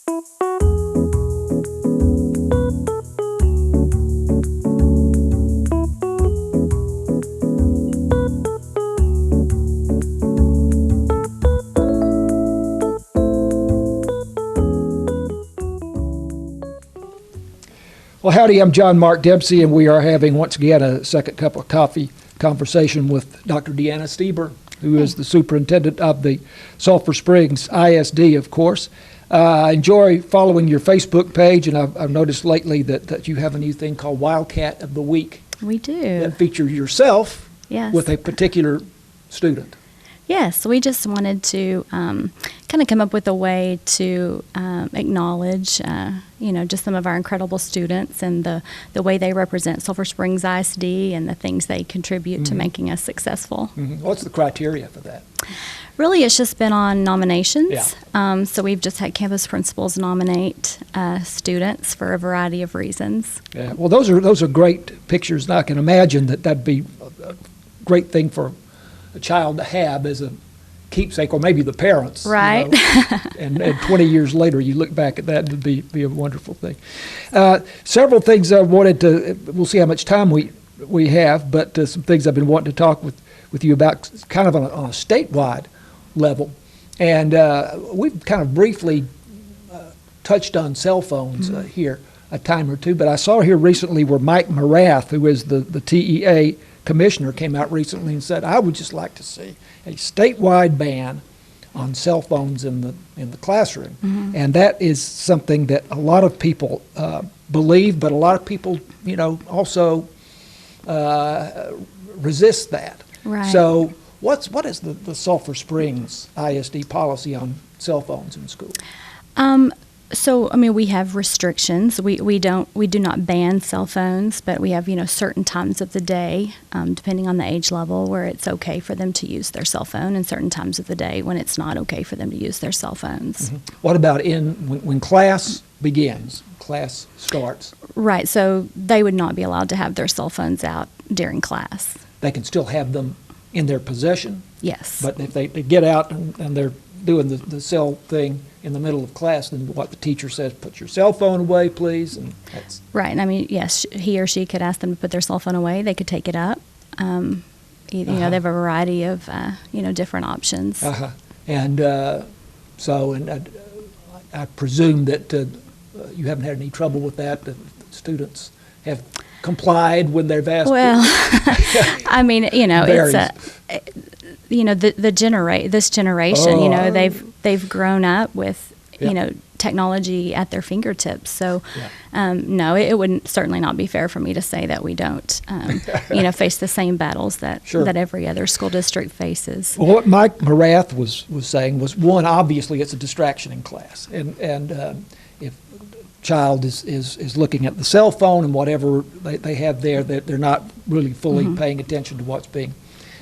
Well, howdy, I'm John Mark Dempsey, and we are having, once again, a second cup of coffee conversation with Dr. Deana Steeber, who is the superintendent of the Sulphur Springs ISD, of course. I enjoy following your Facebook page, and I've noticed lately that you have a new thing called Wildcat of the Week. We do. That features yourself with a particular student. Yes, we just wanted to kind of come up with a way to acknowledge, just some of our incredible students and the way they represent Sulphur Springs ISD and the things they contribute to making us successful. What's the criteria for that? Really, it's just been on nominations. Yeah. So we've just had campus principals nominate students for a variety of reasons. Yeah. Well, those are great pictures, and I can imagine that'd be a great thing for a child to have as a keepsake, or maybe the parents. Right. And 20 years later, you look back at that, and it'd be a wonderful thing. Several things I wanted to, we'll see how much time we have, but some things I've been wanting to talk with you about kind of on a statewide level. And we've kind of briefly touched on cell phones here a time or two, but I saw here recently where Mike Morath, who is the TEA commissioner, came out recently and said, I would just like to see a statewide ban on cell phones in the classroom. And that is something that a lot of people believe, but a lot of people, also resist that. Right. So what is the Sulphur Springs ISD policy on cell phones in school? So, we have restrictions. We do not ban cell phones, but we have, certain times of the day, depending on the age level, where it's okay for them to use their cell phone, and certain times of the day when it's not okay for them to use their cell phones. What about when class begins, class starts? Right, so they would not be allowed to have their cell phones out during class. They can still have them in their possession? Yes. But if they get out and they're doing the cell thing in the middle of class, then what the teacher says, put your cell phone away, please. And that's right. Yes, he or she could ask them to put their cell phone away. They could take it up. They have a variety of, different options. And so I presume that you haven't had any trouble with that. The students have complied when they've asked. Well, varies. This generation, they've grown up with, technology at their fingertips. So, no, it would certainly not be fair for me to say that we don't, face the same battles that every other school district faces. Well, what Mike Morath was saying was, one, obviously it's a distraction in class, and if a child is looking at the cell phone and whatever they have there, that they're not really fully paying attention to what's being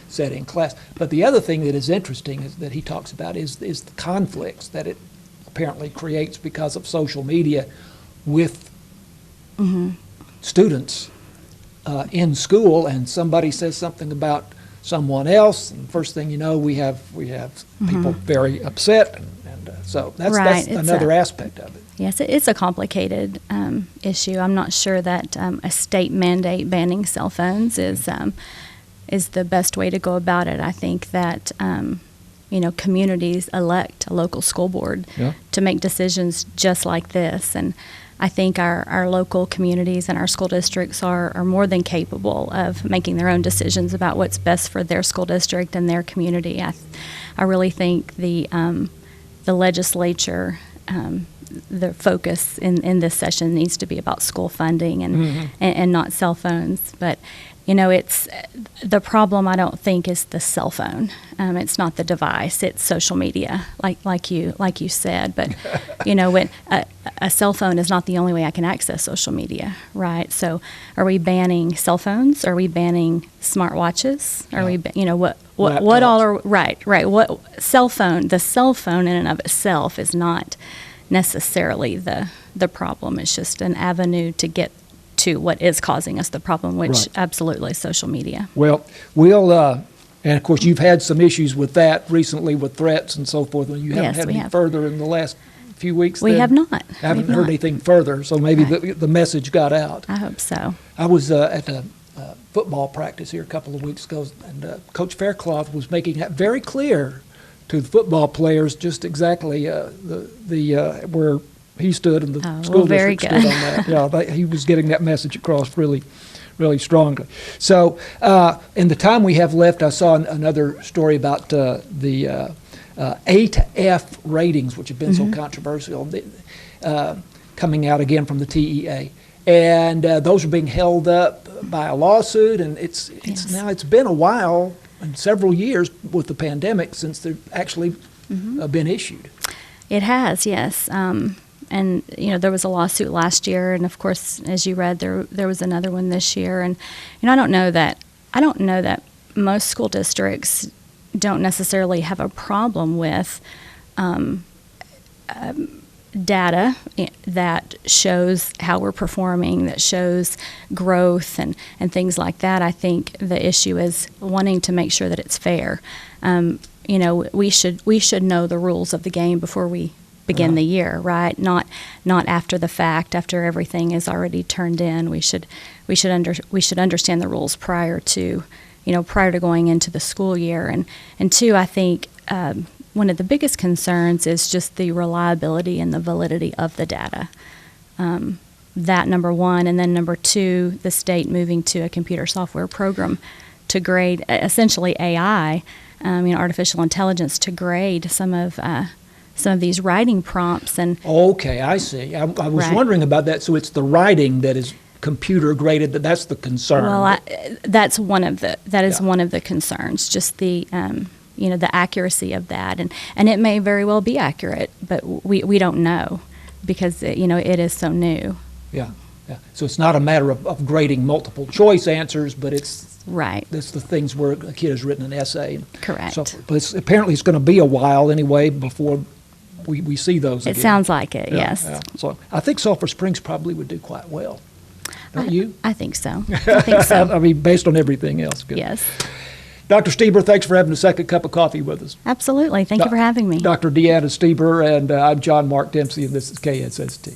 said in class. But the other thing that is interesting is that he talks about is the conflicts that it apparently creates because of social media with students in school, and somebody says something about someone else, and first thing you know, we have people very upset, and so that's another aspect of it. Yes, it's a complicated issue. I'm not sure that a state mandate banning cell phones is the best way to go about it. I think that communities elect a local school board to make decisions just like this, and I think our local communities and our school districts are more than capable of making their own decisions about what's best for their school district and their community. I really think the legislature, the focus in this session needs to be about school funding and not cell phones. But it's the problem. I don't think is the cell phone. It's not the device. It's social media, like you said. But when a cell phone is not the only way I can access social media, right? So, are we banning cell phones? Are we banning smartwatches? Are we, what all are right? What cell phone? The cell phone in and of itself is not necessarily the problem. It's just an avenue to get to what is causing us the problem, which absolutely is social media. Well, and of course you've had some issues with that recently with threats and so forth, and you haven't had any further in the last few weeks? We then? have not. I haven't We've heard not. anything further, so maybe Right. the message got out. I hope so. I was at a football practice here a couple of weeks ago, and Coach Faircloth was making that very clear to the football players just exactly where he stood and the Oh, school well, very district stood good. on that. Yeah, he was getting that message across really, really strongly. So in the time we have left, I saw another story about the A to F ratings, which have been so controversial, coming out again from the TEA. And those are being held up by a lawsuit, and it's Yes. now it's been a while, and several years with the pandemic since they've actually been issued. It has, yes. And there was a lawsuit last year, and of course, as you read, there was another one this year. And I don't know that most school districts don't necessarily have a problem with data that shows how we're performing, that shows growth and things like that. I think the issue is wanting to make sure that it's fair. We should know the rules of the game before we begin the year, right? Not after the fact, after everything is already turned in. We should understand the rules prior to going into the school year. And two, I think one of the biggest concerns is just the reliability and the validity of the data. That number one, and then number two, the state moving to a computer software program to grade essentially AI, artificial intelligence, to grade some of these writing prompts. And Okay, I see. I was Right. wondering about that. So it's the writing that is computer graded. That's the concern. well, that is one of Yeah. one of the concerns, just the the accuracy of that, and it may very well be accurate, but we don't know because it is so new. Yeah. So it's not a matter of grading multiple choice answers, but it's Right. the things where a kid has written an essay. And Correct. so forth. But apparently it's going to be a while anyway before we see those It again. sounds like it. Yeah, Yes. yeah. So I think Sulphur Springs probably would do quite well. Don't you? I think so. I think so. I mean, based on everything else. Good. Yes. Dr. Steeber, thanks for having a second cup of coffee with us. Absolutely. Thank you for having me. Dr. Deana Steeber, and I'm John Mark Dempsey, and this is KSST.